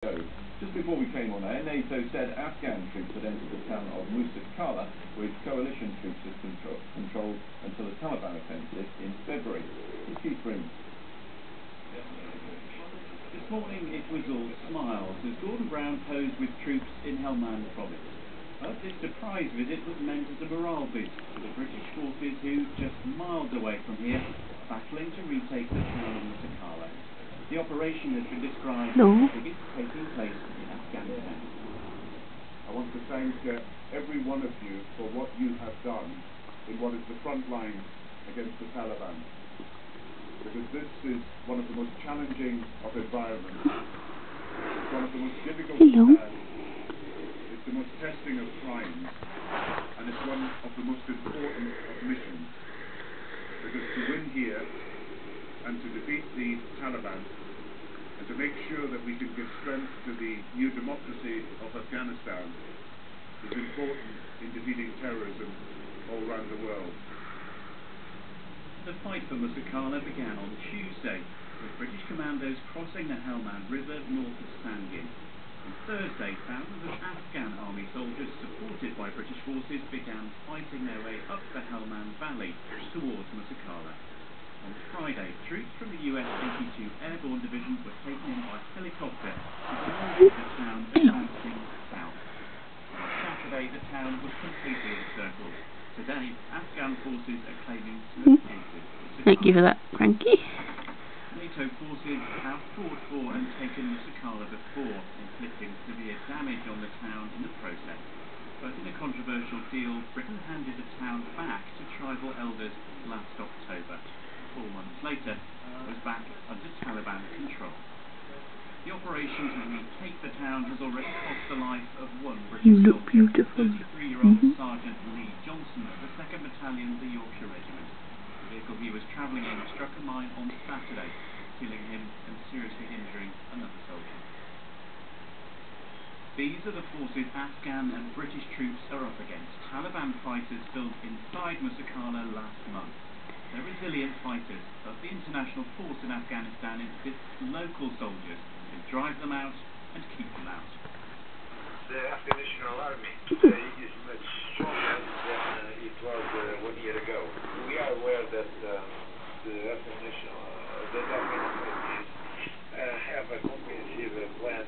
Just before we came on air, NATO said Afghan troops had entered the town of Musa Qala, with coalition troops as controlled until the Taliban offensive in February. Keith Brings. This morning it was all smiles as Gordon Brown posed with troops in Helmand province. But this surprise visit was meant as a morale boost for the British forces who, just miles away from here, are battling to retake the town of Musa Qala. The operation has been described as the biggest taking place in Afghanistan. I want to thank every one of you for what you have done in what is the front line against the Taliban. Because this is one of the most challenging of environments. It's one of the most difficult it's the most testing of crimes, and it's one of the most important of missions. Because to win here and to defeat the Taliban and to make sure that we can give strength to the new democracy of Afghanistan is important in defeating terrorism all around the world. The fight for Musa Qala began on Tuesday, with British commandos crossing the Helmand River north of Sangin. On Thursday, thousands of Afghan army soldiers, supported by British forces, began fighting their way up the Helmand Valley towards Musa Qala. On Friday, troops from the US 82 Airborne Division were taken in by helicopter to the town advancing south. On Saturday, the town was completely encircled. Today, Afghan forces are claiming to have entered. Thank you for that, Frankie. NATO forces have fought for and taken Musa Qala before, inflicting severe damage on the town in the process. But in a controversial deal, Britain handed the town back to tribal elders last October. 4 months later, it was back under Taliban control. The operation to retake the town has already cost the life of one British soldier, 33-year-old Sergeant Lee Johnson of the 2nd Battalion, the Yorkshire Regiment. The vehicle he was travelling in struck a mine on Saturday, killing him and seriously injuring another soldier. These are the forces Afghan and British troops are up against. Taliban fighters filmed inside Musa Qala last month. They're resilient fighters, but the international force in Afghanistan insists local soldiers can drive them out and keep them out. The Afghan National Army is much stronger than it was 1 year ago. We are aware that the Afghan National forces have a comprehensive plan